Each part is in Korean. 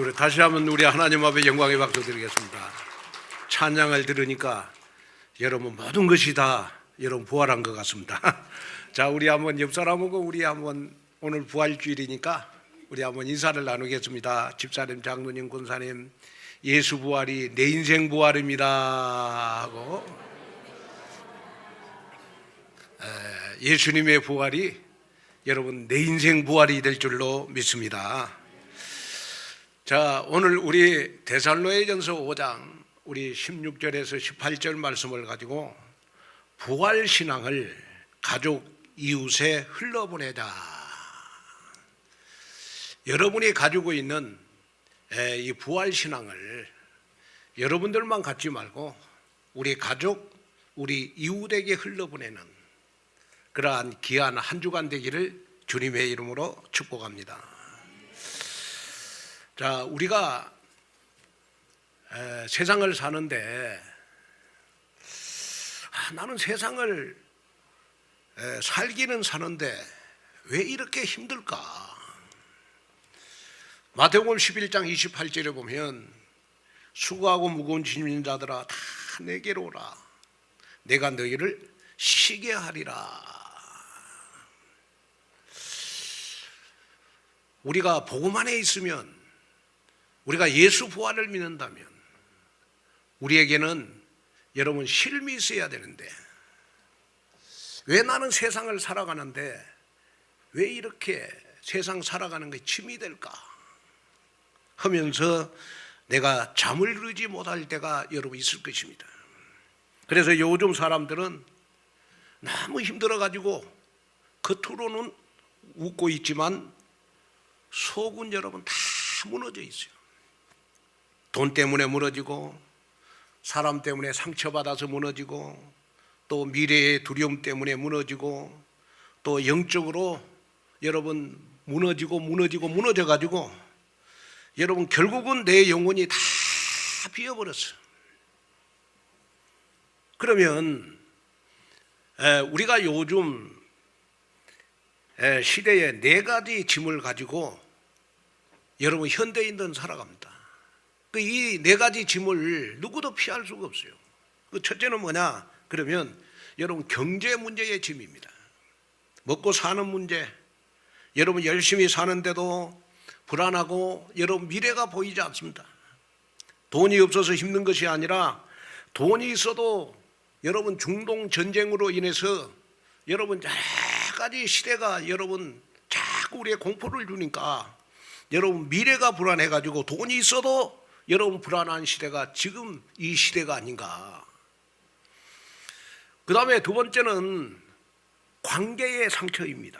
우리 다시 한번 우리 하나님 앞에 영광의 박수 드리겠습니다. 찬양을 들으니까 여러분 모든 것이 다 여러분 부활한 것 같습니다. 자, 우리 한번 옆 사람하고 우리 한번 오늘 부활주일이니까 우리 한번 인사를 나누겠습니다. 집사님, 장로님, 권사님, 예수 부활이 내 인생 부활입니다 하고 예수님의 부활이 여러분 내 인생 부활이 될 줄로 믿습니다. 자, 오늘 우리 데살로니가전서 5장 우리 16절에서 18절 말씀을 가지고 부활신앙을 가족 이웃에 흘러보내자. 여러분이 가지고 있는 이 부활신앙을 여러분들만 갖지 말고 우리 가족, 우리 이웃에게 흘러보내는 그러한 귀한 한 주간 되기를 주님의 이름으로 축복합니다. 자, 우리가 세상을 사는데 나는 세상을 살기는 사는데 왜 이렇게 힘들까? 마태복음 11장 28절에 보면 수고하고 무거운 짐진 자들아 다 내게로 오라. 내가 너희를 쉬게 하리라. 우리가 복음 안에 있으면, 우리가 예수 부활을 믿는다면 우리에게는 여러분 쉼이 있어야 되는데 왜 나는 세상을 살아가는데 왜 이렇게 세상 살아가는 게 짐이 될까 하면서 내가 잠을 이루지 못할 때가 여러분 있을 것입니다. 그래서 요즘 사람들은 너무 힘들어가지고 겉으로는 웃고 있지만 속은 여러분 다 무너져 있어요. 돈 때문에 무너지고 사람 때문에 상처받아서 무너지고 또 미래의 두려움 때문에 무너지고 또 영적으로 여러분 무너져가지고 여러분 결국은 내 영혼이 다 비어버렸어요. 그러면 우리가 요즘 시대에 네 가지 짐을 가지고 여러분 현대인들은 살아갑니다. 이 네 가지 짐을 누구도 피할 수가 없어요. 첫째는 뭐냐? 그러면 여러분 경제 문제의 짐입니다. 먹고 사는 문제. 여러분 열심히 사는데도 불안하고 여러분 미래가 보이지 않습니다. 돈이 없어서 힘든 것이 아니라 돈이 있어도 여러분 중동 전쟁으로 인해서 여러분 여러 가지 시대가 여러분 자꾸 우리의 공포를 주니까 여러분 미래가 불안해가지고 돈이 있어도 여러분 불안한 시대가 지금 이 시대가 아닌가. 그 다음에 두 번째는 관계의 상처입니다.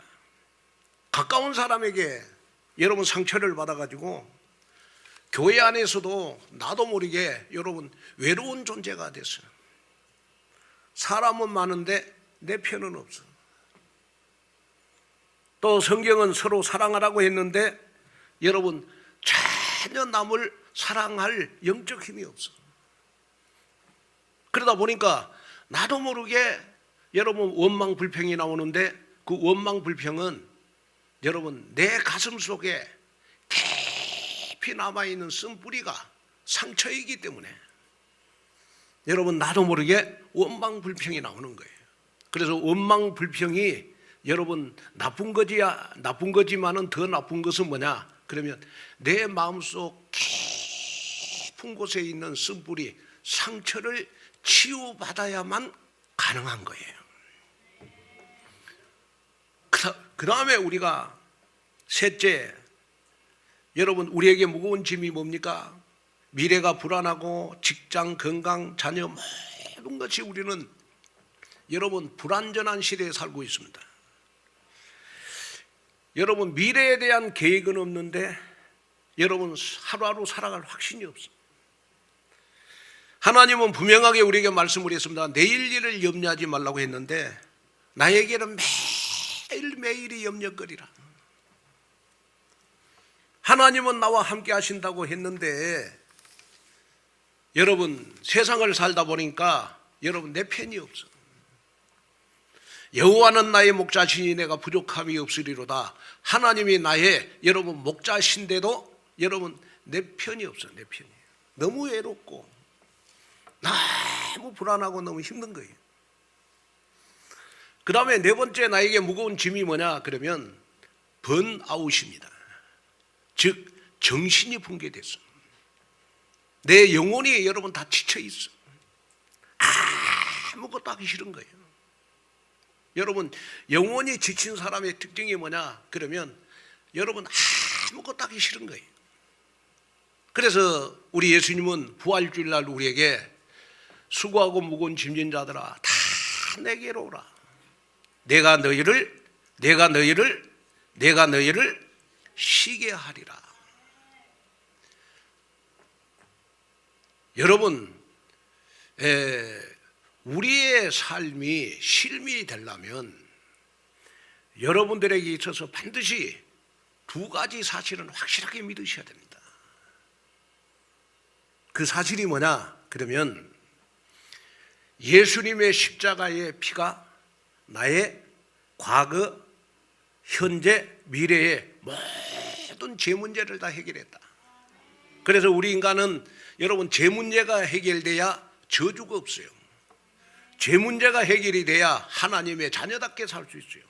가까운 사람에게 여러분 상처를 받아가지고 교회 안에서도 나도 모르게 여러분 외로운 존재가 됐어요. 사람은 많은데 내 편은 없어. 또 성경은 서로 사랑하라고 했는데 여러분 전혀 남을 사랑할 영적 힘이 없어. 그러다 보니까 나도 모르게 여러분 원망 불평이 나오는데 그 원망 불평은 여러분 내 가슴 속에 깊이 남아있는 쓴뿌리가 상처이기 때문에 여러분 나도 모르게 원망 불평이 나오는 거예요. 그래서 원망 불평이 여러분 나쁜 거지만은 더 나쁜 것은 뭐냐? 그러면 내 마음속 깊은 곳에 있는 쓴뿌리 상처를 치유받아야만 가능한 거예요. 그 다음에 우리가 셋째, 여러분 우리에게 무거운 짐이 뭡니까? 미래가 불안하고 직장, 건강, 자녀 모든 것이 우리는 여러분 불안전한 시대에 살고 있습니다. 여러분 미래에 대한 계획은 없는데 여러분 하루하루 살아갈 확신이 없습니다. 하나님은 분명하게 우리에게 말씀을 했습니다. 내일 일을 염려하지 말라고 했는데 나에게는 매일매일이 염려거리라. 하나님은 나와 함께 하신다고 했는데 여러분 세상을 살다 보니까 여러분 내 편이 없어. 여호와는 나의 목자시니 내가 부족함이 없으리로다. 하나님이 나의 여러분 목자신데도 여러분 내 편이 없어. 내 편이. 너무 외롭고 너무 불안하고 너무 힘든 거예요. 그 다음에 네 번째 나에게 무거운 짐이 뭐냐 그러면 번아웃입니다. 즉 정신이 붕괴됐어. 내 영혼이 여러분 다 지쳐있어. 아무것도 하기 싫은 거예요. 여러분 영혼이 지친 사람의 특징이 뭐냐 그러면 여러분 아무것도 하기 싫은 거예요. 그래서 우리 예수님은 부활주일날 우리에게 수고하고 무거운 짐진 자들아 다 내게로 오라. 내가 너희를 쉬게 하리라. 여러분 우리의 삶이 쉼이 되려면 여러분들에게 있어서 반드시 두 가지 사실은 확실하게 믿으셔야 됩니다. 그 사실이 뭐냐 그러면 예수님의 십자가의 피가 나의 과거, 현재, 미래의 모든 죄 문제를 다 해결했다. 그래서 우리 인간은 여러분 죄 문제가 해결돼야 저주가 없어요. 죄 문제가 해결이 돼야 하나님의 자녀답게 살 수 있어요.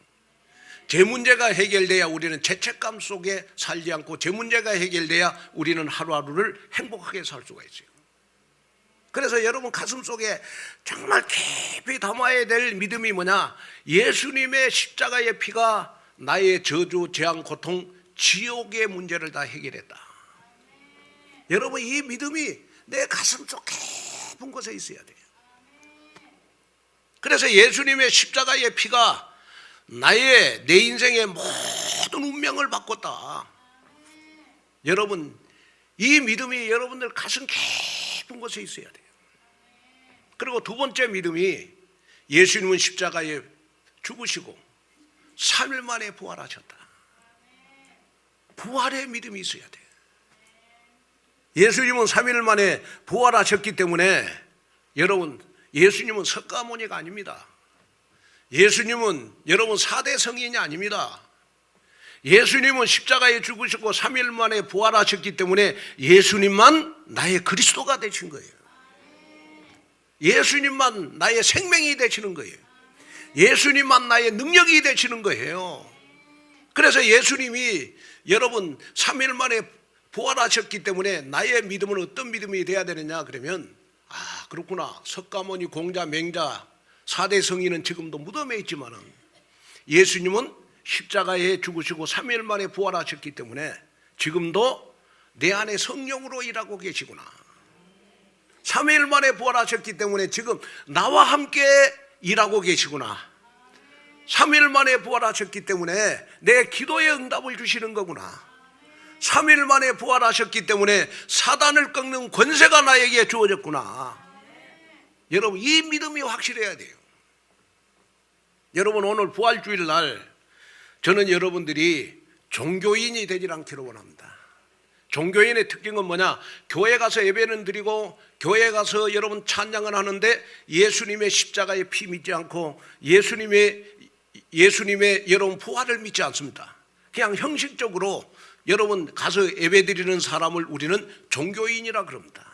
죄 문제가 해결돼야 우리는 죄책감 속에 살지 않고 죄 문제가 해결돼야 우리는 하루하루를 행복하게 살 수가 있어요. 그래서 여러분 가슴 속에 정말 깊이 담아야 될 믿음이 뭐냐? 예수님의 십자가의 피가 나의 저주, 재앙, 고통, 지옥의 문제를 다 해결했다. 여러분 이 믿음이 내 가슴 속 깊은 곳에 있어야 돼요. 그래서 예수님의 십자가의 피가 내 인생의 모든 운명을 바꿨다. 여러분 이 믿음이 여러분들 가슴 깊은 곳에 있어야 돼요. 그리고 두 번째 믿음이 예수님은 십자가에 죽으시고 3일 만에 부활하셨다. 부활의 믿음이 있어야 돼요. 예수님은 3일 만에 부활하셨기 때문에 여러분 예수님은 석가모니가 아닙니다. 예수님은 여러분 4대 성인이 아닙니다. 예수님은 십자가에 죽으셨고 3일 만에 부활하셨기 때문에 예수님만 나의 그리스도가 되신 거예요. 예수님만 나의 생명이 되시는 거예요. 예수님만 나의 능력이 되시는 거예요. 그래서 예수님이 여러분 3일 만에 부활하셨기 때문에 나의 믿음은 어떤 믿음이 돼야 되느냐 그러면 그렇구나. 석가모니, 공자, 맹자 4대 성인은 지금도 무덤에 있지만은 예수님은 십자가에 죽으시고 3일 만에 부활하셨기 때문에 지금도 내 안에 성령으로 일하고 계시구나. 3일 만에 부활하셨기 때문에 지금 나와 함께 일하고 계시구나. 3일 만에 부활하셨기 때문에 내 기도에 응답을 주시는 거구나. 3일 만에 부활하셨기 때문에 사단을 꺾는 권세가 나에게 주어졌구나. 여러분 이 믿음이 확실해야 돼요. 여러분 오늘 부활주일 날 저는 여러분들이 종교인이 되질 않기를 원합니다. 종교인의 특징은 뭐냐? 교회 가서 예배는 드리고 교회 가서 여러분 찬양을 하는데 예수님의 십자가의 피 믿지 않고 예수님의 여러분 부활을 믿지 않습니다. 그냥 형식적으로 여러분 가서 예배 드리는 사람을 우리는 종교인이라 그럽니다.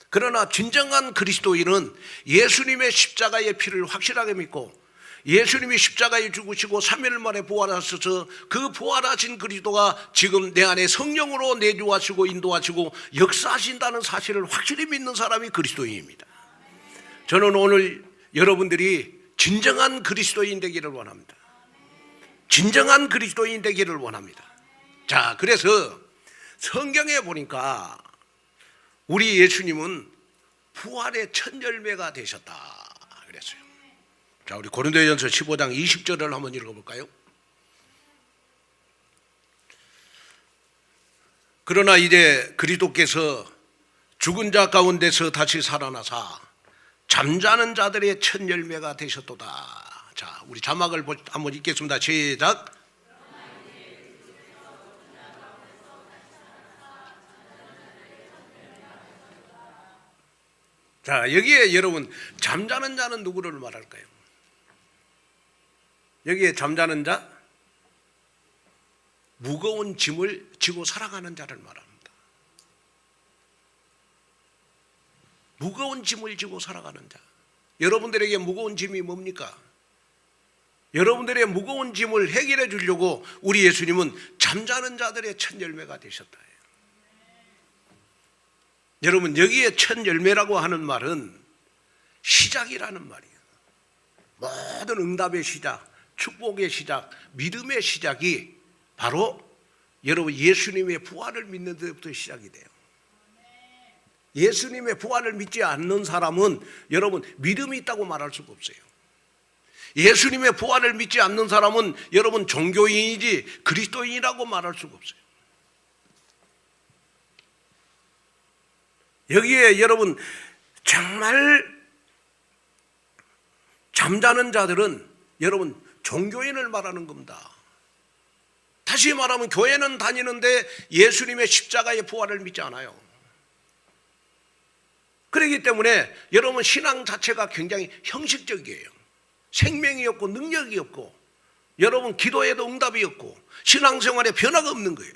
그러나 진정한 그리스도인은 예수님의 십자가의 피를 확실하게 믿고 예수님이 십자가에 죽으시고 3일 만에 부활하셔서 그 부활하신 그리스도가 지금 내 안에 성령으로 내주하시고 인도하시고 역사하신다는 사실을 확실히 믿는 사람이 그리스도인입니다. 저는 오늘 여러분들이 진정한 그리스도인 되기를 원합니다. 진정한 그리스도인 되기를 원합니다. 자, 그래서 성경에 보니까 우리 예수님은 부활의 첫 열매가 되셨다 그랬어요. 자, 우리 고린도전서 15장 20절을 한번 읽어볼까요? 그러나 이제 그리스도께서 죽은 자 가운데서 다시 살아나사 잠자는 자들의 첫 열매가 되셨도다. 자, 우리 자막을 한번 읽겠습니다. 시작. 자, 여기에 여러분 잠자는 자는 누구를 말할까요? 여기에 잠자는 자, 무거운 짐을 지고 살아가는 자를 말합니다. 무거운 짐을 지고 살아가는 자. 여러분들에게 무거운 짐이 뭡니까? 여러분들의 무거운 짐을 해결해 주려고 우리 예수님은 잠자는 자들의 첫 열매가 되셨다. 여러분, 여기에 첫 열매라고 하는 말은 시작이라는 말이에요. 모든 응답의 시작, 축복의 시작, 믿음의 시작이 바로 여러분 예수님의 부활을 믿는 데부터 시작이 돼요. 예수님의 부활을 믿지 않는 사람은 여러분 믿음이 있다고 말할 수가 없어요. 예수님의 부활을 믿지 않는 사람은 여러분 종교인이지 그리스도인이라고 말할 수가 없어요. 여기에 여러분 정말 잠자는 자들은 여러분 종교인을 말하는 겁니다. 다시 말하면 교회는 다니는데 예수님의 십자가의 부활을 믿지 않아요. 그렇기 때문에 여러분 신앙 자체가 굉장히 형식적이에요. 생명이 없고 능력이 없고 여러분 기도에도 응답이 없고 신앙생활에 변화가 없는 거예요.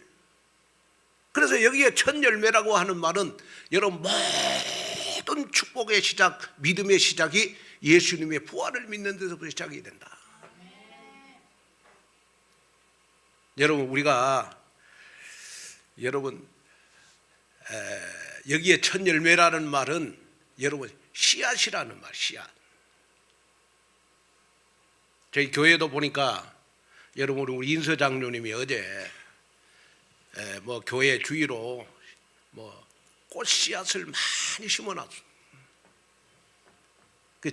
그래서 여기에 첫 열매라고 하는 말은 여러분 모든 축복의 시작, 믿음의 시작이 예수님의 부활을 믿는 데서부터 시작이 된다. 여러분 우리가 여러분 여기에 첫 열매라는 말은 여러분 씨앗이라는 말, 씨앗. 저희 교회도 보니까 여러분 우리 인서 장로님이 어제 뭐 교회 주위로 뭐 꽃 씨앗을 많이 심어놨어.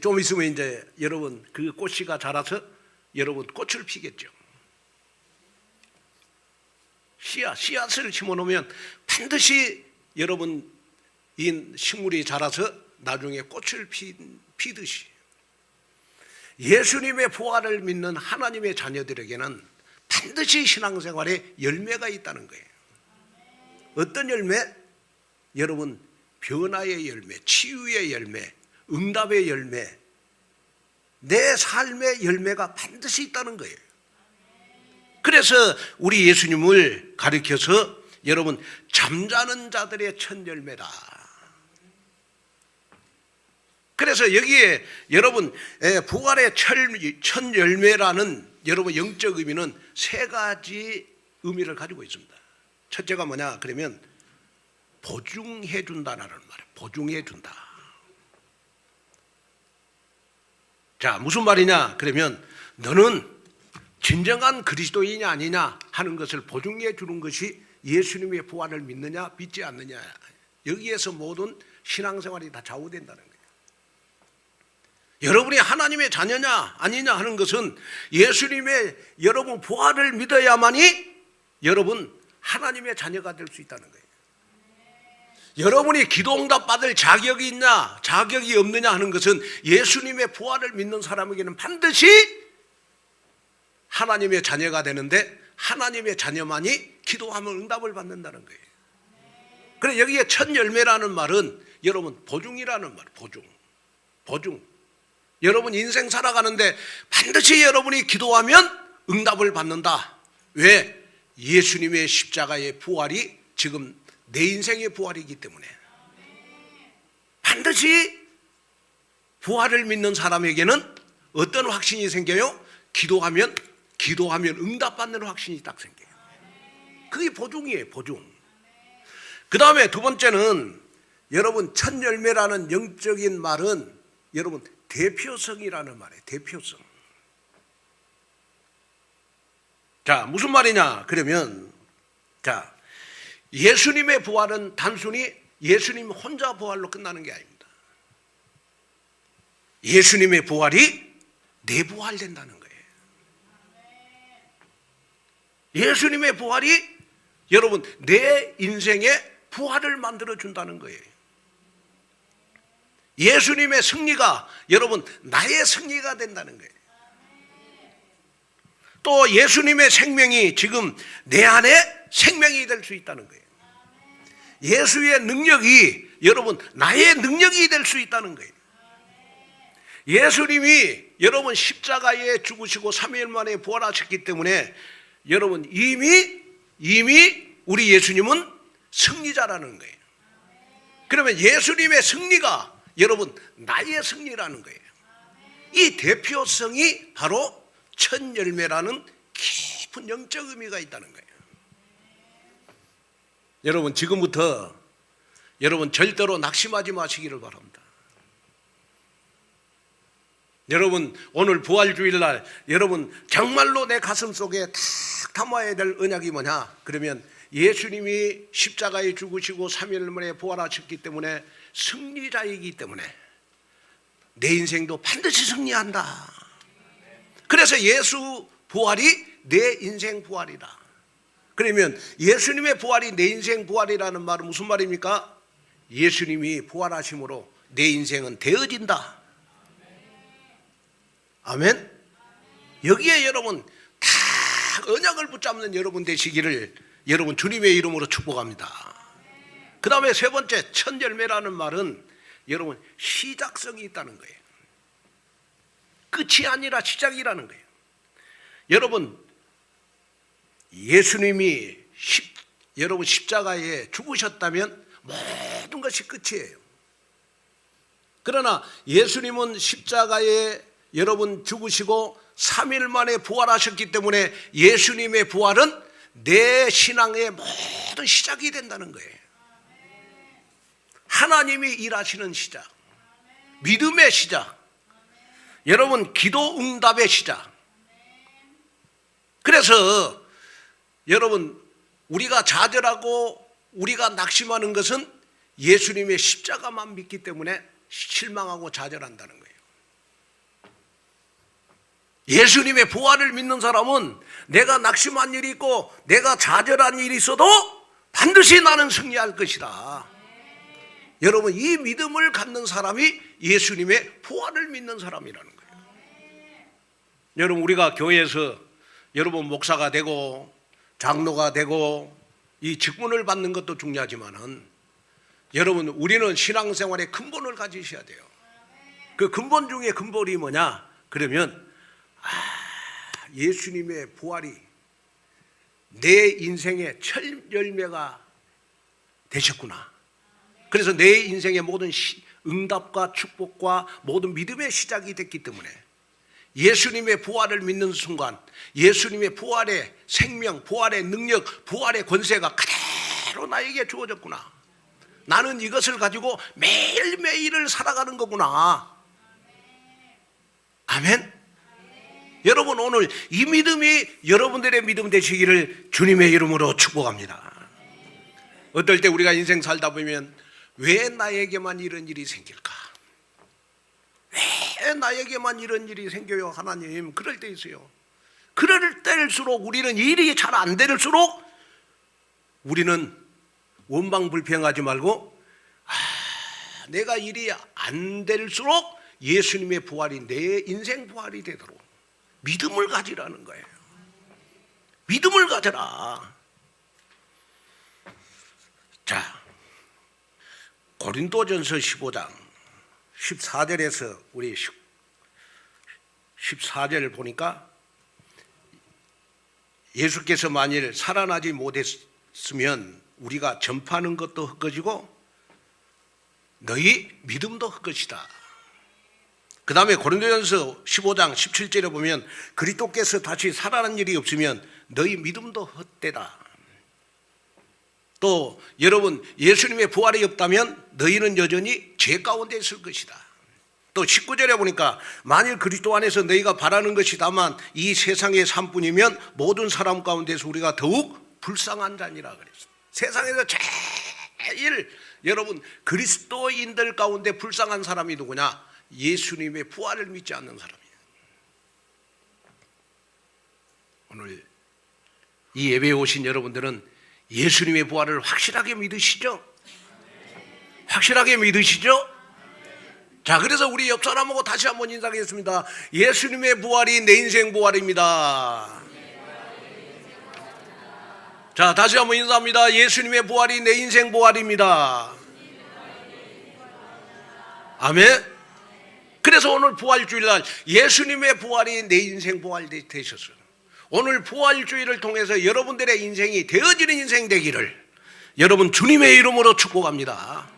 좀 있으면 이제 여러분 그 꽃씨가 자라서 여러분 꽃을 피겠죠. 씨앗을 심어놓으면 반드시 여러분 이 식물이 자라서 나중에 꽃을 피듯이 예수님의 부활을 믿는 하나님의 자녀들에게는 반드시 신앙생활에 열매가 있다는 거예요. 어떤 열매? 여러분 변화의 열매, 치유의 열매, 응답의 열매, 내 삶의 열매가 반드시 있다는 거예요. 그래서 우리 예수님을 가리켜서 여러분 잠자는 자들의 첫 열매다. 그래서 여기에 여러분 부활의 첫 열매라는 여러분 영적 의미는 세 가지 의미를 가지고 있습니다. 첫째가 뭐냐 그러면 보증해 준다라는 말이에요. 보증해 준다. 자, 무슨 말이냐 그러면 너는 진정한 그리스도인이 아니냐 하는 것을 보증해 주는 것이 예수님의 부활을 믿느냐 믿지 않느냐. 여기에서 모든 신앙생활이 다 좌우된다는 거예요. 여러분이 하나님의 자녀냐 아니냐 하는 것은 예수님의 여러분 부활을 믿어야만이 여러분 하나님의 자녀가 될 수 있다는 거예요. 여러분이 기도응답 받을 자격이 있냐 자격이 없느냐 하는 것은 예수님의 부활을 믿는 사람에게는 반드시 하나님의 자녀가 되는데 하나님의 자녀만이 기도하면 응답을 받는다는 거예요. 그래서 여기에 첫 열매라는 말은 여러분 보증이라는 말, 보증. 여러분 인생 살아가는데 반드시 여러분이 기도하면 응답을 받는다. 왜? 예수님의 십자가의 부활이 지금 내 인생의 부활이기 때문에 반드시 부활을 믿는 사람에게는 어떤 확신이 생겨요? 기도하면 응답받는 확신이 딱 생겨요. 그게 보증이에요, 보증. 그 다음에 두 번째는 여러분 첫 열매라는 영적인 말은 여러분 대표성이라는 말이에요. 대표성. 자, 무슨 말이냐 그러면 자, 예수님의 부활은 단순히 예수님 혼자 부활로 끝나는 게 아닙니다. 예수님의 부활이 내 부활된다는 거예요. 예수님의 부활이 여러분 내 인생의 부활을 만들어준다는 거예요. 예수님의 승리가 여러분 나의 승리가 된다는 거예요. 또 예수님의 생명이 지금 내 안에 생명이 될 수 있다는 거예요. 예수의 능력이 여러분 나의 능력이 될 수 있다는 거예요. 예수님이 여러분 십자가에 죽으시고 3일 만에 부활하셨기 때문에 여러분 이미 우리 예수님은 승리자라는 거예요. 그러면 예수님의 승리가 여러분 나의 승리라는 거예요. 이 대표성이 바로 첫 열매라는 깊은 영적 의미가 있다는 거예요. 여러분 지금부터 여러분 절대로 낙심하지 마시기를 바랍니다. 여러분 오늘 부활주일날 여러분 정말로 내 가슴 속에 탁 담아야 될 언약이 뭐냐? 그러면 예수님이 십자가에 죽으시고 3일 만에 부활하셨기 때문에 승리자이기 때문에 내 인생도 반드시 승리한다. 그래서 예수 부활이 내 인생 부활이다. 그러면 예수님의 부활이 내 인생 부활이라는 말은 무슨 말입니까? 예수님이 부활하심으로 내 인생은 되어진다. 아멘. 여기에 여러분 다 언약을 붙잡는 여러분 되시기를 여러분 주님의 이름으로 축복합니다. 그 다음에 세 번째 첫 열매라는 말은 여러분 시작성이 있다는 거예요. 끝이 아니라 시작이라는 거예요. 여러분 예수님이 여러분 십자가에 죽으셨다면 모든 것이 끝이에요. 그러나 예수님은 십자가에 여러분 죽으시고 3일 만에 부활하셨기 때문에 예수님의 부활은 내 신앙의 모든 시작이 된다는 거예요. 하나님이 일하시는 시작, 믿음의 시작, 여러분 기도 응답의 시작. 그래서 여러분 우리가 좌절하고 우리가 낙심하는 것은 예수님의 십자가만 믿기 때문에 실망하고 좌절한다는 거예요. 예수님의 부활을 믿는 사람은 내가 낙심한 일이 있고 내가 좌절한 일이 있어도 반드시 나는 승리할 것이다. 여러분 이 믿음을 갖는 사람이 예수님의 부활을 믿는 사람이라는 거예요. 여러분 우리가 교회에서 여러분 목사가 되고 장로가 되고 이 직분을 받는 것도 중요하지만은 여러분 우리는 신앙생활의 근본을 가지셔야 돼요. 그 근본 중에 근본이 뭐냐? 그러면 예수님의 부활이 내 인생의 첫 열매가 되셨구나. 그래서 내 인생의 모든 응답과 축복과 모든 믿음의 시작이 됐기 때문에 예수님의 부활을 믿는 순간 예수님의 부활의 생명, 부활의 능력, 부활의 권세가 그대로 나에게 주어졌구나. 나는 이것을 가지고 매일매일을 살아가는 거구나. 아멘. 여러분 오늘 이 믿음이 여러분들의 믿음 되시기를 주님의 이름으로 축복합니다. 어떨 때 우리가 인생 살다 보면 왜 나에게만 이런 일이 생길까? 왜 나에게만 이런 일이 생겨요 하나님? 그럴 때 있어요. 그럴 때일수록 우리는 일이 잘 안 될수록 우리는 원망불평하지 말고 내가 일이 안 될수록 예수님의 부활이 내 인생 부활이 되도록 믿음을 가지라는 거예요. 믿음을 가져라. 자, 고린도전서 15장 14절에서 우리 14절을 보니까 예수께서 만일 살아나지 못했으면 우리가 전파하는 것도 헛것이고 너희 믿음도 헛것이다. 그 다음에 고린도전서 15장 17절에 보면 그리스도께서 다시 살아난 일이 없으면 너희 믿음도 헛되다. 또 여러분 예수님의 부활이 없다면 너희는 여전히 죄 가운데 있을 것이다. 또 19절에 보니까 만일 그리스도 안에서 너희가 바라는 것이 다만 이 세상의 삶뿐이면 모든 사람 가운데서 우리가 더욱 불쌍한 자니라 그랬어요. 세상에서 제일 여러분 그리스도인들 가운데 불쌍한 사람이 누구냐? 예수님의 부활을 믿지 않는 사람이에요. 오늘 이 예배에 오신 여러분들은 예수님의 부활을 확실하게 믿으시죠? 확실하게 믿으시죠? 자, 그래서 우리 옆 사람하고 다시 한번 인사하겠습니다. 예수님의 부활이 내 인생 부활입니다. 자, 다시 한번 인사합니다. 예수님의 부활이 내 인생 부활입니다. 아멘. 그래서 오늘 부활주일날 예수님의 부활이 내 인생 부활 되셨어요. 오늘 부활주일을 통해서 여러분들의 인생이 되어지는 인생 되기를 여러분 주님의 이름으로 축복합니다.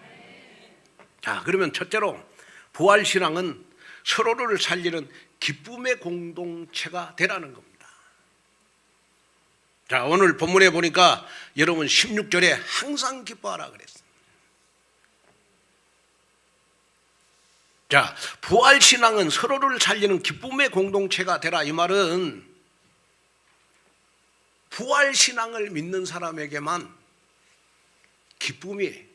자, 그러면 첫째로 부활신앙은 서로를 살리는 기쁨의 공동체가 되라는 겁니다. 자, 오늘 본문에 보니까 여러분 16절에 항상 기뻐하라 그랬습니다. 자, 부활신앙은 서로를 살리는 기쁨의 공동체가 되라. 이 말은 부활신앙을 믿는 사람에게만 기쁨이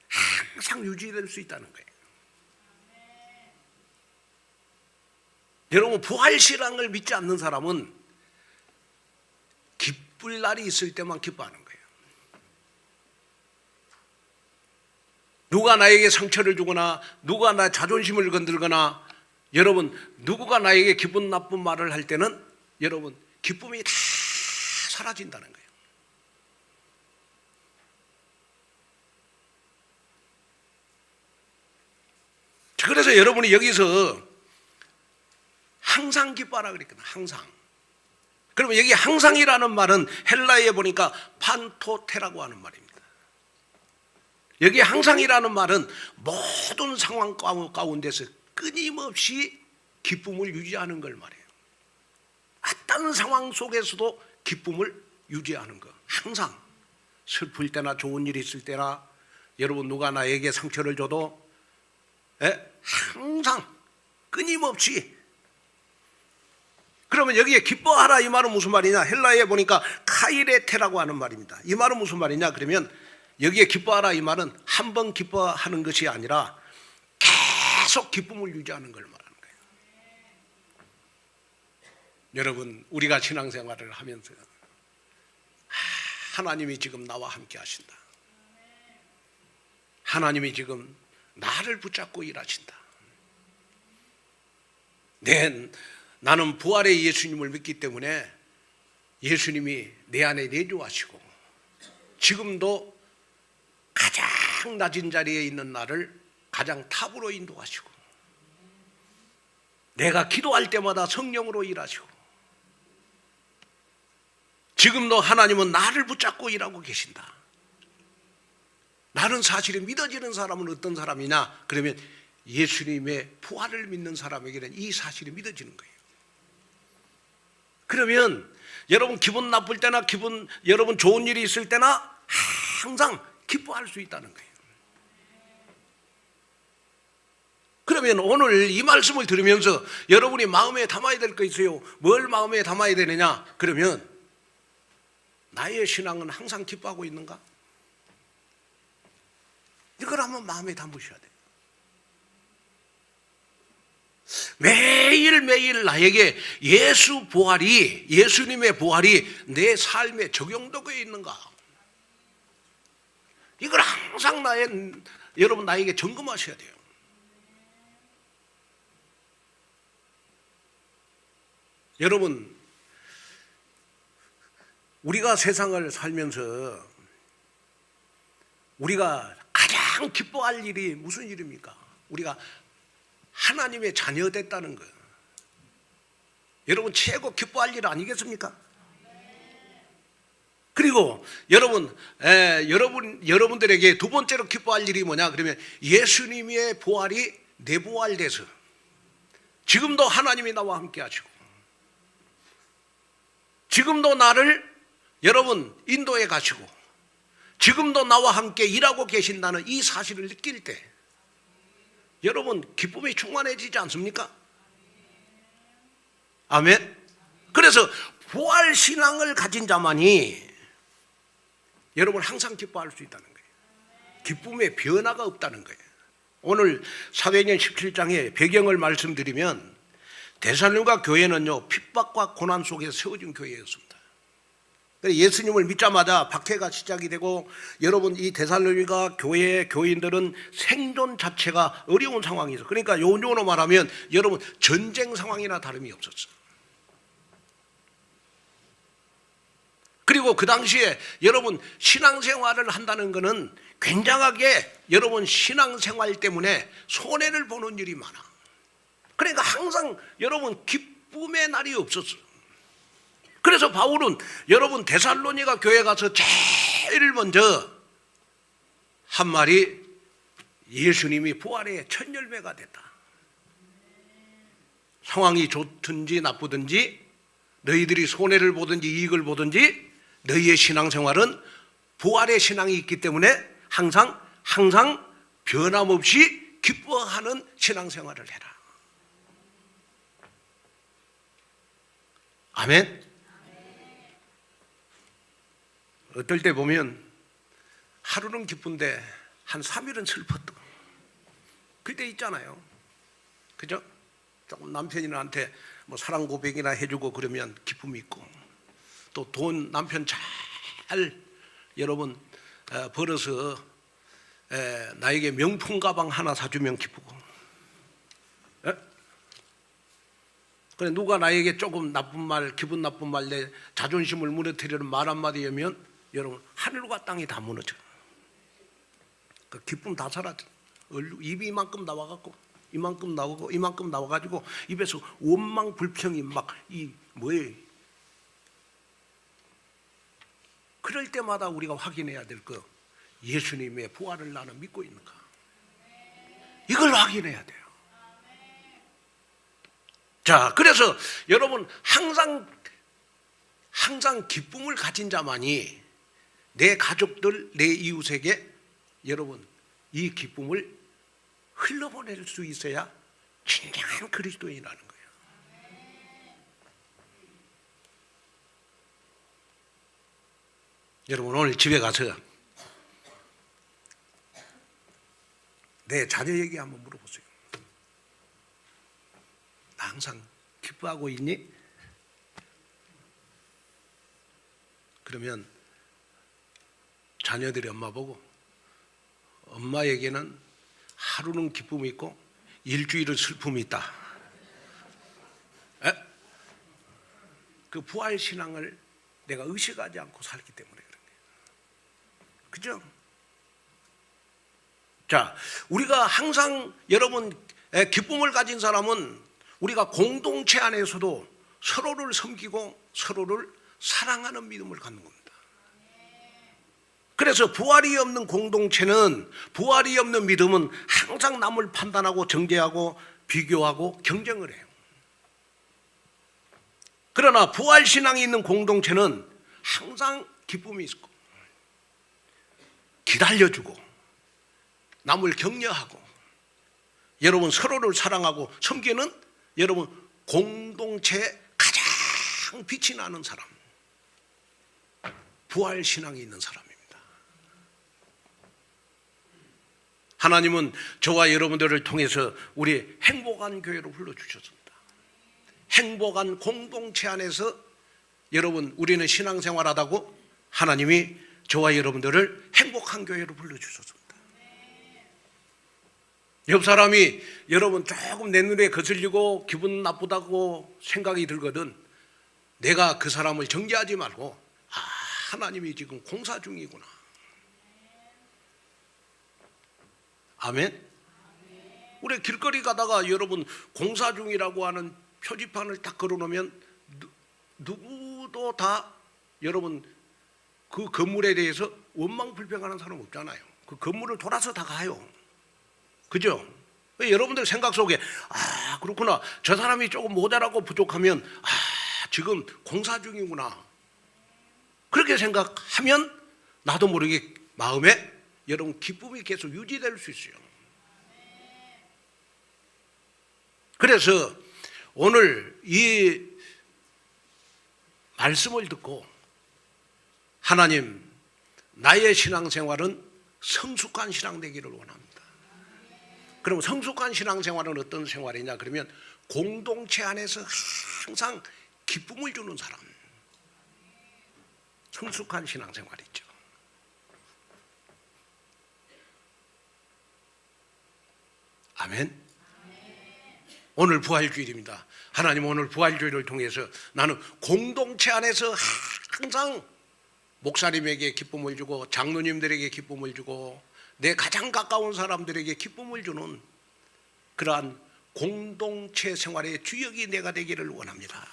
항상 유지될 수 있다는 거예요. 여러분, 부활신앙을 믿지 않는 사람은 기쁠 날이 있을 때만 기뻐하는 거예요. 누가 나에게 상처를 주거나 누가 나 자존심을 건들거나 여러분 누구가 나에게 기분 나쁜 말을 할 때는 여러분 기쁨이 다 사라진다는 거예요. 그래서 여러분이 여기서 항상 기뻐하라 그랬거든요. 항상. 그러면 여기 항상이라는 말은 헬라어에 보니까 판토테라고 하는 말입니다. 여기 항상이라는 말은 모든 상황 가운데서 끊임없이 기쁨을 유지하는 걸 말해요. 어떤 상황 속에서도 기쁨을 유지하는 거. 항상 슬플 때나 좋은 일이 있을 때나 여러분 누가 나에게 상처를 줘도 항상 끊임없이. 그러면 여기에 기뻐하라 이 말은 무슨 말이냐? 헬라어에 보니까 카이레테라고 하는 말입니다. 이 말은 무슨 말이냐? 그러면 여기에 기뻐하라 이 말은 한 번 기뻐하는 것이 아니라 계속 기쁨을 유지하는 걸 말하는 거예요. 여러분 우리가 신앙생활을 하면서 하나님이 지금 나와 함께 하신다. 하나님이 지금 나를 붙잡고 일하신다. 나는 부활의 예수님을 믿기 때문에 예수님이 내 안에 내주하시고 지금도 가장 낮은 자리에 있는 나를 가장 탑으로 인도하시고 내가 기도할 때마다 성령으로 일하시고 지금도 하나님은 나를 붙잡고 일하고 계신다. 나는 사실이 믿어지는 사람은 어떤 사람이냐? 그러면 예수님의 부활을 믿는 사람에게는 이 사실이 믿어지는 거예요. 그러면 여러분 기분 나쁠 때나 여러분 좋은 일이 있을 때나 항상 기뻐할 수 있다는 거예요. 그러면 오늘 이 말씀을 들으면서 여러분이 마음에 담아야 될 거 있어요. 뭘 마음에 담아야 되느냐? 그러면 나의 신앙은 항상 기뻐하고 있는가? 이걸 한번 마음에 담으셔야 돼요. 매일매일 나에게 예수님의 부활이 내 삶에 적용되고 있는가? 이걸 항상 여러분 나에게 점검하셔야 돼요. 여러분 우리가 세상을 살면서 우리가 가장 기뻐할 일이 무슨 일입니까? 우리가 하나님의 자녀 됐다는 거예요. 여러분 최고 기뻐할 일 아니겠습니까? 그리고 여러분들에게 두 번째로 기뻐할 일이 뭐냐? 그러면 예수님의 부활이 내 부활돼서 지금도 하나님이 나와 함께 하시고 지금도 나를 여러분 인도에 가시고 지금도 나와 함께 일하고 계신다는 이 사실을 느낄 때 여러분 기쁨이 충만해지지 않습니까? 아멘. 그래서 부활신앙을 가진 자만이 여러분 항상 기뻐할 수 있다는 거예요. 기쁨의 변화가 없다는 거예요. 오늘 사도행전 17장의 배경을 말씀드리면 데살로니가 교회는요 핍박과 고난 속에 세워진 교회였습니다. 예수님을 믿자마자 박해가 시작이 되고 여러분 이 데살로니가 교회의 교인들은 생존 자체가 어려운 상황이죠. 그러니까 요즘으로 말하면 여러분 전쟁 상황이나 다름이 없었어요. 그리고 그 당시에 여러분 신앙생활을 한다는 것은 굉장하게 여러분 신앙생활 때문에 손해를 보는 일이 많아. 그러니까 항상 여러분 기쁨의 날이 없었어요. 그래서 바울은 여러분 데살로니가 교회 가서 제일 먼저 한 말이 예수님이 부활의 첫 열매가 됐다. 상황이 좋든지 나쁘든지 너희들이 손해를 보든지 이익을 보든지 너희의 신앙생활은 부활의 신앙이 있기 때문에 항상 변함없이 기뻐하는 신앙생활을 해라. 아멘. 어떨 때 보면 하루는 기쁜데 한 3일은 슬펐다. 그때 있잖아요. 그죠? 조금 남편이나한테 뭐 사랑 고백이나 해주고 그러면 기쁨이 있고, 또 돈 남편 잘 여러분 벌어서 나에게 명품 가방 하나 사주면 기쁘고, 그래 누가 나에게 조금 나쁜 말, 기분 나쁜 말, 내 자존심을 무너뜨리는 말 한마디 하면 여러분 하늘과 땅이 다 무너져. 그 기쁨 다 사라져. 입이 이만큼 나와갖고 이만큼 나오고 이만큼 나와가지고 입에서 원망 불평이 막 이 뭐예요? 그럴 때마다 우리가 확인해야 될 거, 예수님의 부활을 나는 믿고 있는가? 이걸 확인해야 돼요. 자, 그래서 여러분 항상 기쁨을 가진 자만이 내 가족들, 내 이웃에게 여러분 이 기쁨을 흘러보낼 수 있어야 진정한 그리스도인이라는 거예요. 여러분 오늘 집에 가서 내 자녀에게 한번 물어보세요. 나 항상 기뻐하고 있니? 그러면 자녀들이 엄마 보고, 엄마에게는 하루는 기쁨이 있고 일주일은 슬픔이 있다. 그 부활 신앙을 내가 의식하지 않고 살기 때문에 그런 거예요. 그죠? 자, 우리가 항상 여러분 기쁨을 가진 사람은 우리가 공동체 안에서도 서로를 섬기고 서로를 사랑하는 믿음을 갖는 겁니다. 그래서 부활이 없는 공동체는, 부활이 없는 믿음은 항상 남을 판단하고 정죄하고 비교하고 경쟁을 해요. 그러나 부활 신앙이 있는 공동체는 항상 기쁨이 있고 기다려주고 남을 격려하고 여러분 서로를 사랑하고 섬기는 여러분 공동체에 가장 빛이 나는 사람, 부활 신앙이 있는 사람입니다. 하나님은 저와 여러분들을 통해서 우리 행복한 교회로 불러주셨습니다. 행복한 공동체 안에서 여러분 우리는 신앙생활하다고 하나님이 저와 여러분들을 행복한 교회로 불러주셨습니다. 옆 사람이 여러분 조금 내 눈에 거슬리고 기분 나쁘다고 생각이 들거든 내가 그 사람을 정죄하지 말고, 하나님이 지금 공사 중이구나. 아멘. 우리 길거리 가다가 여러분 공사 중이라고 하는 표지판을 딱 걸어놓으면 누구도 다 여러분 그 건물에 대해서 원망 불평하는 사람 없잖아요. 그 건물을 돌아서 다 가요. 그죠? 여러분들 생각 속에 그렇구나, 저 사람이 조금 모자라고 부족하면 지금 공사 중이구나, 그렇게 생각하면 나도 모르게 마음에 여러분 기쁨이 계속 유지될 수 있어요. 그래서 오늘 이 말씀을 듣고 하나님, 나의 신앙생활은 성숙한 신앙 되기를 원합니다. 그럼 성숙한 신앙생활은 어떤 생활이냐 그러면 공동체 안에서 항상 기쁨을 주는 사람, 성숙한 신앙생활이죠. 아멘. 오늘 부활주일입니다. 하나님 오늘 부활주일을 통해서 나는 공동체 안에서 항상 목사님에게 기쁨을 주고 장로님들에게 기쁨을 주고 내 가장 가까운 사람들에게 기쁨을 주는 그러한 공동체 생활의 주역이 내가 되기를 원합니다.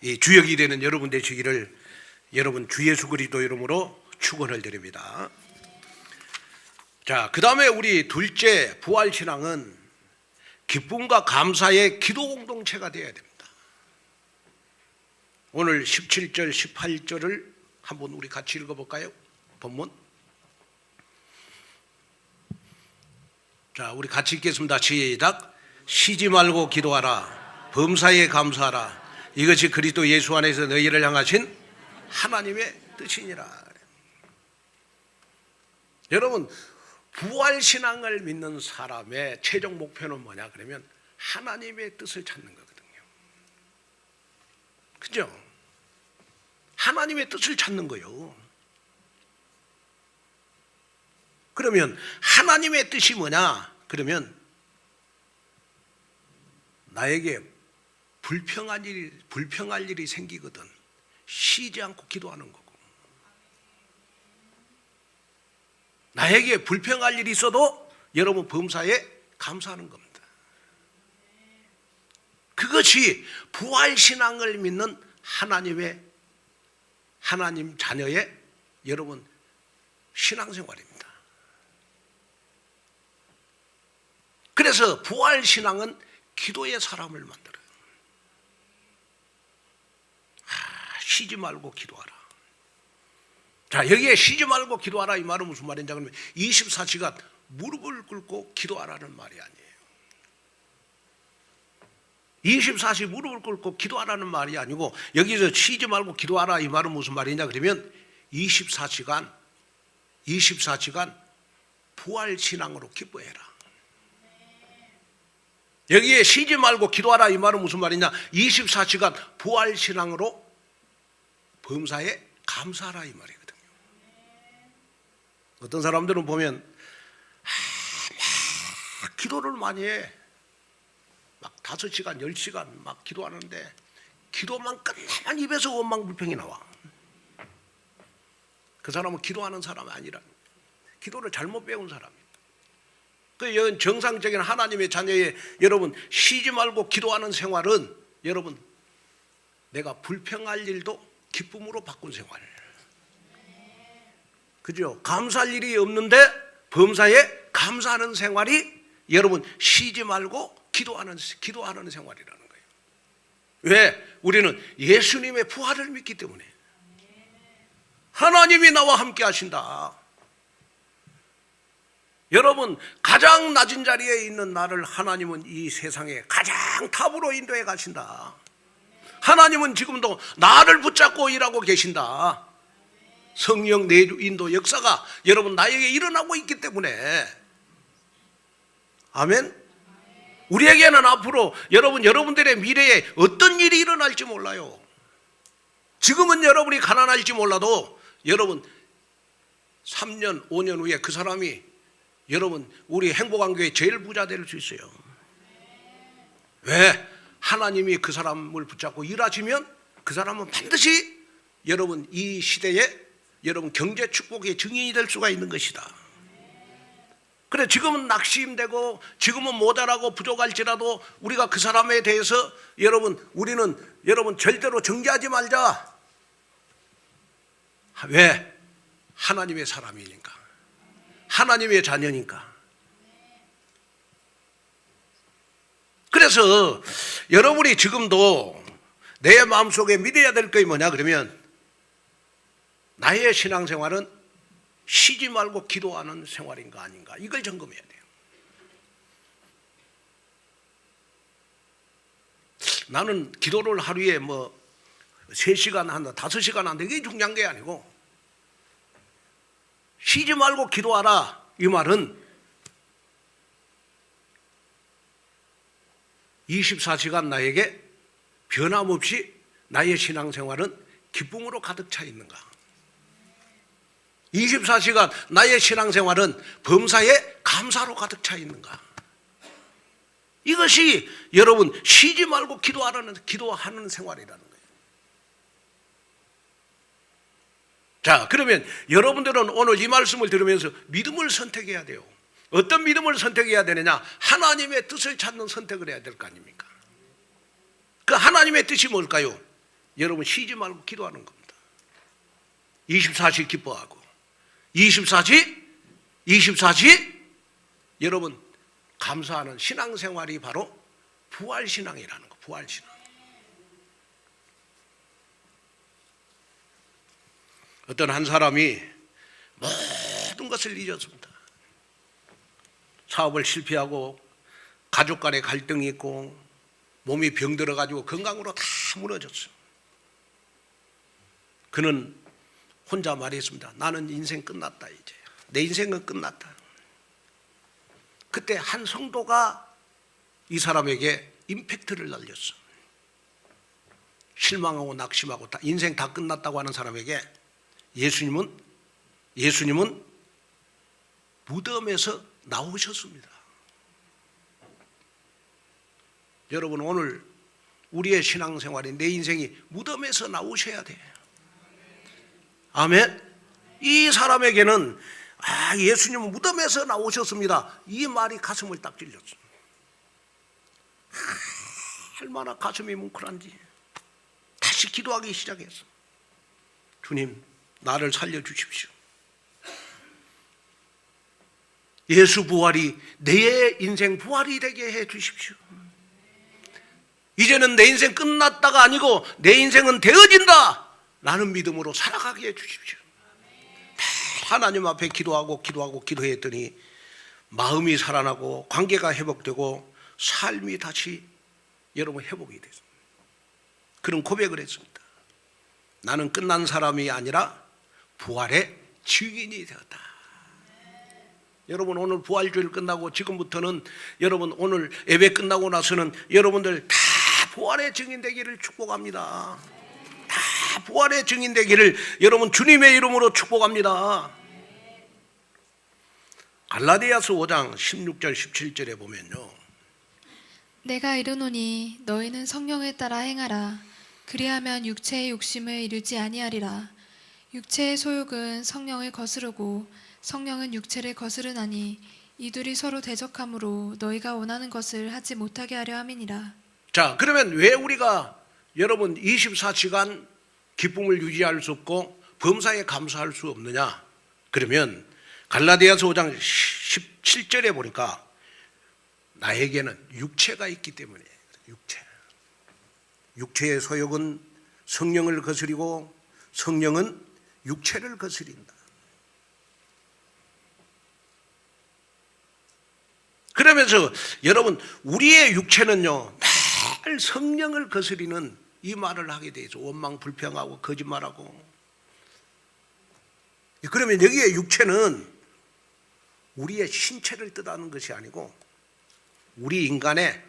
이 주역이 되는 여러분 되시기를 여러분 주 예수 그리스도 이름으로 축원을 드립니다. 자, 그 다음에 우리 둘째 부활신앙은 기쁨과 감사의 기도 공동체가 되어야 됩니다. 오늘 17절 18절을 한번 우리 같이 읽어볼까요? 본문. 자, 우리 같이 읽겠습니다. 시작. 쉬지 말고 기도하라. 범사에 감사하라. 이것이 그리스도 예수 안에서 너희를 향하신 하나님의 뜻이니라. 여러분, 부활신앙을 믿는 사람의 최종 목표는 뭐냐 그러면 하나님의 뜻을 찾는 거거든요. 그죠? 하나님의 뜻을 찾는 거예요. 그러면 하나님의 뜻이 뭐냐 그러면 나에게 불평할 일이 생기거든 쉬지 않고 기도하는 거고, 나에게 불평할 일이 있어도 여러분 범사에 감사하는 겁니다. 그것이 부활신앙을 믿는 하나님 자녀의 여러분 신앙생활입니다. 그래서 부활신앙은 기도의 사람을 만들어요. 쉬지 말고 기도하라. 자, 여기에 쉬지 말고 기도하라 이 말은 무슨 말인지 그러면 24시간 무릎을 꿇고 기도하라는 말이 아니에요. 24시 무릎을 꿇고 기도하라는 말이 아니고, 여기서 쉬지 말고 기도하라 이 말은 무슨 말이냐 그러면 24시간 부활신앙으로 기뻐해라. 여기에 쉬지 말고 기도하라 이 말은 무슨 말이냐, 24시간 부활신앙으로 범사에 감사하라 이 말이거든요. 어떤 사람들은 보면 막 기도를 많이 해. 막 5시간 10시간 막 기도하는데 기도만 끝나면 입에서 원망불평이 나와. 그 사람은 기도하는 사람이 아니라 기도를 잘못 배운 사람입니다. 그 정상적인 하나님의 자녀의 여러분 쉬지 말고 기도하는 생활은 여러분 내가 불평할 일도 기쁨으로 바꾼 생활. 그죠? 감사할 일이 없는데 범사에 감사하는 생활이 여러분 쉬지 말고 기도하는 생활이라는 거예요. 왜? 우리는 예수님의 부활을 믿기 때문에. 하나님이 나와 함께 하신다. 여러분 가장 낮은 자리에 있는 나를 하나님은 이 세상에 가장 탑으로 인도해 가신다. 하나님은 지금도 나를 붙잡고 일하고 계신다. 성령 내주 인도 역사가 여러분 나에게 일어나고 있기 때문에. 아멘. 우리에게는 앞으로 여러분들의 미래에 어떤 일이 일어날지 몰라요. 지금은 여러분이 가난할지 몰라도 여러분 3년 5년 후에 그 사람이 여러분 우리 행복한 교회 제일 부자 될 수 있어요. 왜? 하나님이 그 사람을 붙잡고 일하시면 그 사람은 반드시 여러분 이 시대에 여러분 경제 축복의 증인이 될 수가 있는 것이다. 그래, 지금은 낙심되고 지금은 모자라고 부족할지라도 우리가 그 사람에 대해서 우리는 절대로 정죄하지 말자. 왜? 하나님의 사람이니까, 하나님의 자녀니까. 그래서 여러분이 지금도 내 마음속에 믿어야 될 것이 뭐냐 그러면 나의 신앙생활은 쉬지 말고 기도하는 생활인가 아닌가, 이걸 점검해야 돼요. 나는 기도를 하루에 3시간 한다 5시간 한다 이게 중요한 게 아니고, 쉬지 말고 기도하라 이 말은 24시간 나에게 변함없이 나의 신앙생활은 기쁨으로 가득 차 있는가, 24시간 나의 신앙생활은 범사에 감사로 가득 차 있는가, 이것이 여러분 쉬지 말고 기도하는 생활이라는 거예요. 자, 그러면 여러분들은 오늘 이 말씀을 들으면서 믿음을 선택해야 돼요. 어떤 믿음을 선택해야 되느냐? 하나님의 뜻을 찾는 선택을 해야 될 거 아닙니까? 그 하나님의 뜻이 뭘까요? 여러분 쉬지 말고 기도하는 겁니다. 24시 기뻐하고 24시 여러분 감사하는 신앙생활이 바로 부활신앙이라는 거. 부활신앙. 어떤 한 사람이 모든 것을 잊었습니다. 사업을 실패하고 가족 간에 갈등이 있고 몸이 병들어가지고 건강으로 다 무너졌어요. 그는 혼자 말했습니다. 나는 인생 끝났다. 이제 내 인생은 끝났다. 그때 한 성도가 이 사람에게 임팩트를 날렸어. 실망하고 낙심하고 인생 다 끝났다고 하는 사람에게 예수님은 무덤에서 나오셨습니다. 여러분, 오늘 우리의 신앙생활이, 내 인생이 무덤에서 나오셔야 돼요. 아멘. 이 사람에게는 예수님은 무덤에서 나오셨습니다. 이 말이 가슴을 딱 찔렸어. 얼마나 가슴이 뭉클한지 다시 기도하기 시작했어. 주님, 나를 살려주십시오. 예수 부활이 내 인생 부활이 되게 해 주십시오. 이제는 내 인생 끝났다가 아니고 내 인생은 되어진다 라는 믿음으로 살아가게 해 주십시오. 하나님 앞에 기도했더니 마음이 살아나고 관계가 회복되고 삶이 다시 여러분 회복이 됐습니다. 그런 고백을 했습니다. 나는 끝난 사람이 아니라 부활의 증인이 되었다. 여러분, 오늘 부활주일 끝나고 지금부터는 여러분 오늘 예배 끝나고 나서는 여러분들 다 부활의 증인 되기를 축복합니다. 다 부활의 증인 되기를 여러분 주님의 이름으로 축복합니다. 갈라디아서 5장 16절 17절에 보면요, 내가 이르노니 너희는 성령에 따라 행하라. 그리하면 육체의 욕심을 이루지 아니하리라. 육체의 소욕은 성령을 거스르고 성령은 육체를 거스르나니 이둘이 서로 대적하므로 너희가 원하는 것을 하지 못하게 하려 함이니라. 자, 그러면 왜 우리가 여러분 24시간 기쁨을 유지할 수 없고 범사에 감사할 수 없느냐? 그러면 갈라디아서 5장 17절에 보니까 나에게는 육체가 있기 때문에. 육체의 소욕은 성령을 거스리고 성령은 육체를 거스린다. 그러면서 여러분 우리의 육체는요 늘 성령을 거스리는 이 말을 하게 돼 있어. 원망 불평하고 거짓말하고. 그러면 여기에 육체는 우리의 신체를 뜻하는 것이 아니고 우리 인간의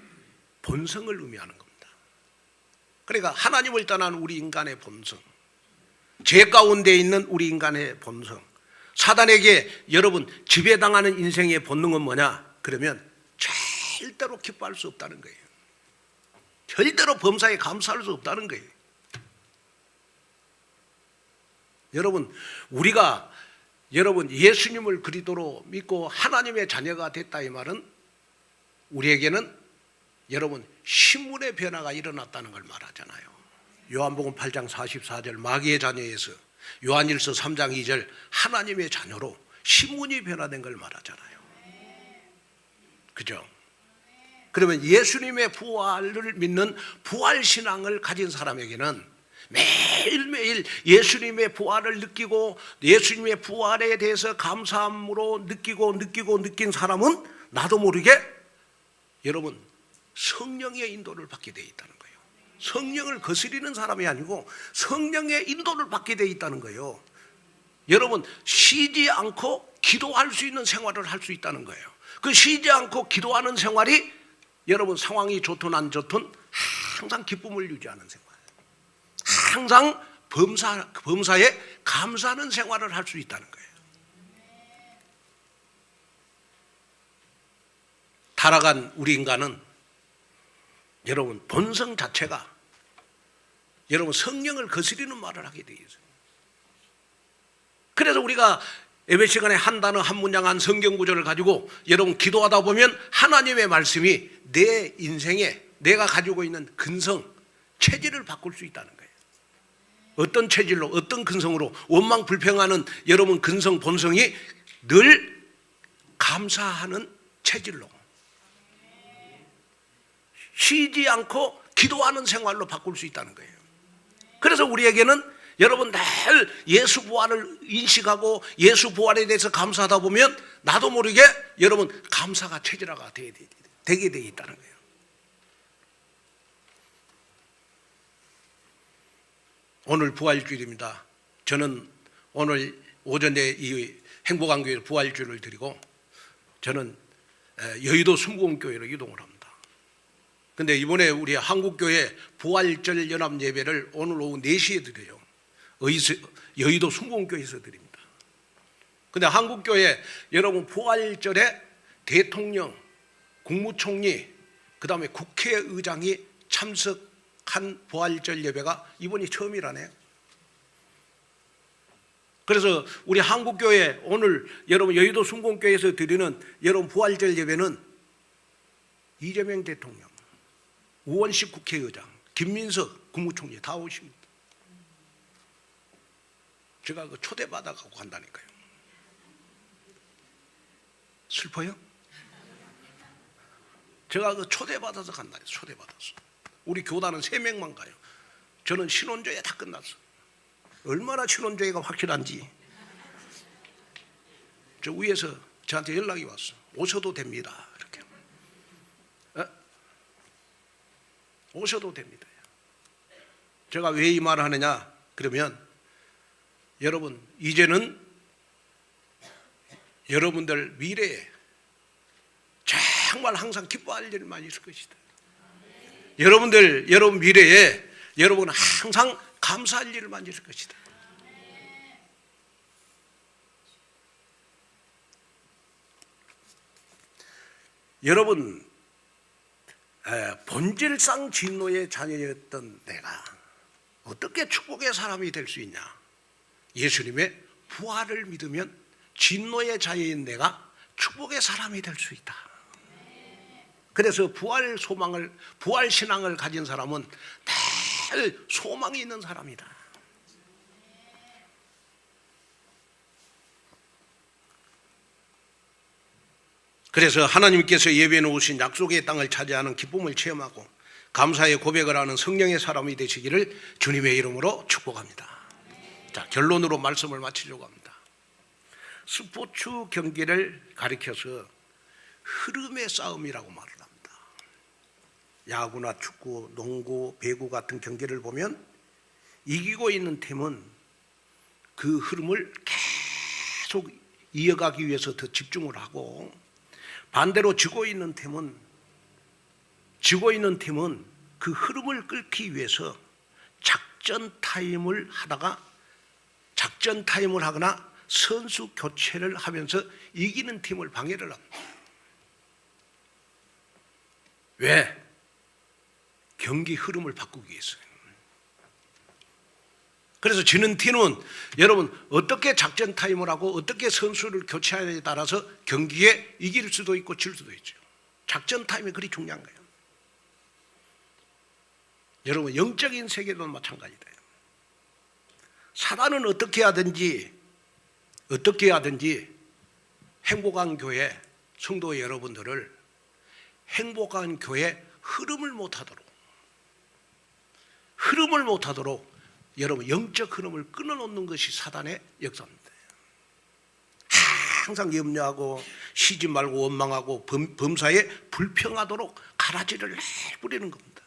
본성을 의미하는 겁니다. 그러니까 하나님을 떠난 우리 인간의 본성, 죄 가운데 있는 우리 인간의 본성, 사단에게 여러분 지배당하는 인생의 본능은 뭐냐? 그러면 절대로 기뻐할 수 없다는 거예요. 절대로 범사에 감사할 수 없다는 거예요. 여러분, 우리가 여러분 예수님을 그리스도로 믿고 하나님의 자녀가 됐다 이 말은 우리에게는 여러분 신분의 변화가 일어났다는 걸 말하잖아요. 요한복음 8장 44절 마귀의 자녀에서 요한일서 3장 2절 하나님의 자녀로 신분이 변화된 걸 말하잖아요. 그죠? 그러면 예수님의 부활을 믿는 부활신앙을 가진 사람에게는 매일매일 예수님의 부활을 느끼고 예수님의 부활에 대해서 감사함으로 느낀 사람은 나도 모르게 여러분 성령의 인도를 받게 되어 있다는 거예요. 성령을 거스리는 사람이 아니고 성령의 인도를 받게 되어 있다는 거예요. 여러분 쉬지 않고 기도할 수 있는 생활을 할 수 있다는 거예요. 그 쉬지 않고 기도하는 생활이 여러분 상황이 좋든 안 좋든 항상 기쁨을 유지하는 생활, 항상 범사에 감사하는 생활을 할 수 있다는 거예요. 타락한 우리 인간은 여러분 본성 자체가 여러분 성령을 거스리는 말을 하게 되어 있어요. 그래서 우리가 예배 시간에 한 단어 한 문장 한 성경 구절을 가지고 여러분 기도하다 보면 하나님의 말씀이 내 인생에 내가 가지고 있는 근성 체질을 바꿀 수 있다는 거예요. 어떤 체질로, 어떤 근성으로 원망 불평하는 여러분 근성 본성이 늘 감사하는 체질로 쉬지 않고 기도하는 생활로 바꿀 수 있다는 거예요. 그래서 우리에게는 여러분 늘 예수 부활을 인식하고 예수 부활에 대해서 감사하다 보면 나도 모르게 여러분 감사가 체질화가 되게 돼 있다는 거예요. 오늘 부활주일입니다. 저는 오늘 오전에 이 행복한교회 부활주일을 드리고 저는 여의도 순복음교회로 이동을 합니다. 근데 이번에 우리 한국교회 부활절 연합 예배를 오늘 오후 4시에 드려요. 여의도 순복음교회에서 드립니다. 근데 한국교회 여러분 부활절에 대통령, 국무총리, 그 다음에 국회의장이 참석한 부활절 예배가 이번이 처음이라네요. 그래서 우리 한국교회 오늘 여러분 여의도 순복음교회에서 드리는 여러분 부활절 예배는 이재명 대통령, 우원식 국회의장, 김민석 국무총리 다 오십니다. 제가 그 초대받아가고 간다니까요. 슬퍼요? 제가 그 초대받아서 간다. 초대받아서. 우리 교단은 3명만 가요. 저는 신혼조회 다 끝났어. 얼마나 신혼조회가 확실한지. 저 위에서 저한테 연락이 왔어. 오셔도 됩니다. 이렇게. 오셔도 됩니다. 제가 왜 이 말을 하느냐? 그러면 여러분 이제는 여러분들 미래에 정말 항상 기뻐할 일만 있을 것이다. 여러분 미래에 여러분은 항상 감사할 일만 있을 것이다. 여러분 본질상 진노의 자녀였던 내가 어떻게 축복의 사람이 될 수 있냐? 예수님의 부활을 믿으면 진노의 자녀인 내가 축복의 사람이 될 수 있다. 그래서 부활 소망을, 부활 신앙을 가진 사람은 늘 소망이 있는 사람이다. 그래서 하나님께서 예비해 놓으신 약속의 땅을 차지하는 기쁨을 체험하고 감사의 고백을 하는 성령의 사람이 되시기를 주님의 이름으로 축복합니다. 자, 결론으로 말씀을 마치려고 합니다. 스포츠 경기를 가리켜서 흐름의 싸움이라고 말을 합니다. 야구나 축구, 농구, 배구 같은 경기를 보면 이기고 있는 팀은 그 흐름을 계속 이어가기 위해서 더 집중을 하고 반대로 지고 있는 팀은 그 흐름을 끌기 위해서 작전 타임을 하거나 선수 교체를 하면서 이기는 팀을 방해를 합니다. 왜? 경기 흐름을 바꾸기 위해서요. 그래서 지는 팀은 여러분 어떻게 작전 타임을 하고 어떻게 선수를 교체하느냐에 따라서 경기에 이길 수도 있고 질 수도 있죠. 작전 타임이 그리 중요한 거예요. 여러분 영적인 세계도 마찬가지다. 사단은 어떻게 하든지 행복한 교회 성도 여러분들을 행복한 교회 흐름을 못하도록 여러분 영적 흐름을 끊어놓는 것이 사단의 역사입니다. 항상 염려하고 쉬지 말고 원망하고 범사에 불평하도록 가라지를 뿌리는 겁니다.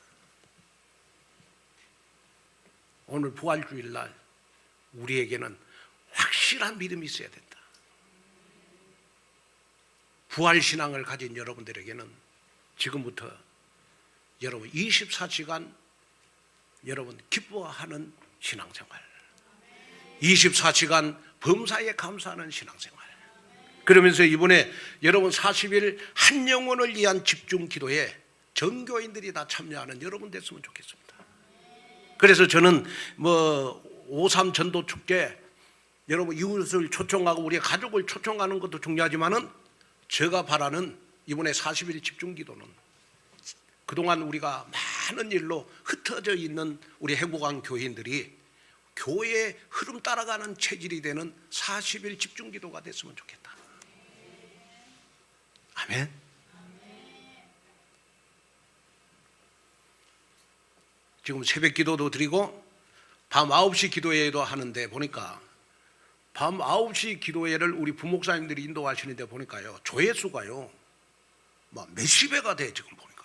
오늘 부활주일날 우리에게는 확실한 믿음이 있어야 된다. 부활신앙을 가진 여러분들에게는 지금부터 여러분 24시간 여러분 기뻐하는 신앙생활, 24시간 범사에 감사하는 신앙생활. 그러면서 이번에 여러분 40일 한 영혼을 위한 집중 기도에 전교인들이 다 참여하는 여러분 됐으면 좋겠습니다. 그래서 저는 5.3 전도 축제 여러분 이웃을 초청하고 우리 가족을 초청하는 것도 중요하지만은 제가 바라는 이번에 40일 집중 기도는 그동안 우리가 많은 일로 흩어져 있는 우리 행복한 교인들이 교회의 흐름 따라가는 체질이 되는 40일 집중기도가 됐으면 좋겠다. 아멘. 지금 새벽 기도도 드리고 밤 9시 기도회도 하는데 보니까 밤 9시 기도회를 우리 부목사님들이 인도하시는데 보니까요, 조회수가요 막 몇십 회가 돼. 지금 보니까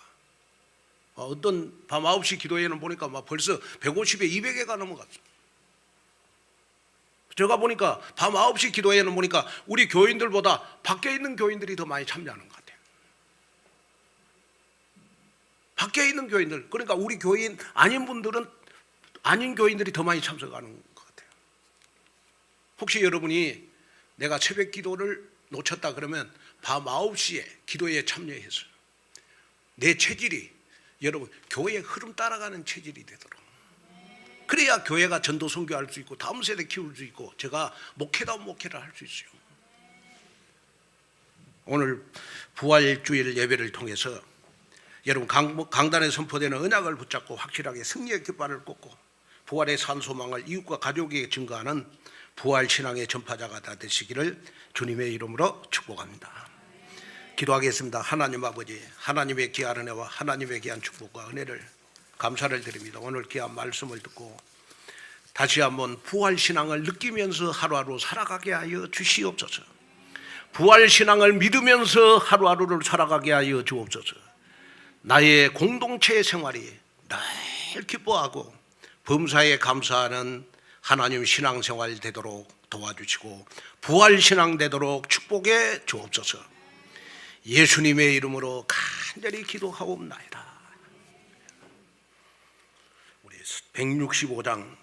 어떤 밤 9시 기도회는 보니까 막 벌써 150회 200회가 넘어갔어요. 제가 보니까 밤 9시 기도회는 보니까 우리 교인들보다 밖에 있는 교인들이 더 많이 참여하는 것 같아요. 밖에 있는 교인들, 그러니까 우리 교인 아닌 분들은 아닌 교인들이 더 많이 참석하는 것 같아요. 혹시 여러분이 내가 새벽 기도를 놓쳤다 그러면 밤 9시에 기도에 참여해서 내 체질이 여러분 교회의 흐름 따라가는 체질이 되도록, 그래야 교회가 전도 선교할 수 있고 다음 세대 키울 수 있고 제가 목회다운 목회를 할 수 있어요. 오늘 부활주일 예배를 통해서 여러분 강단에 선포되는 언약을 붙잡고 확실하게 승리의 깃발을 꽂고 부활의 산 소망을 이웃과 가족에게 증거하는 부활신앙의 전파자가 다 되시기를 주님의 이름으로 축복합니다. 기도하겠습니다. 하나님 아버지, 하나님의 귀한 은혜와 하나님의 귀한 축복과 은혜를 감사를 드립니다. 오늘 귀한 말씀을 듣고 다시 한번 부활신앙을 느끼면서 하루하루 살아가게 하여 주시옵소서. 부활신앙을 믿으면서 하루하루를 살아가게 하여 주옵소서. 나의 공동체 생활이 늘 기뻐하고 범사에 감사하는 하나님 신앙생활 되도록 도와주시고 부활신앙 되도록 축복해 주옵소서. 예수님의 이름으로 간절히 기도하옵나이다. 우리 165장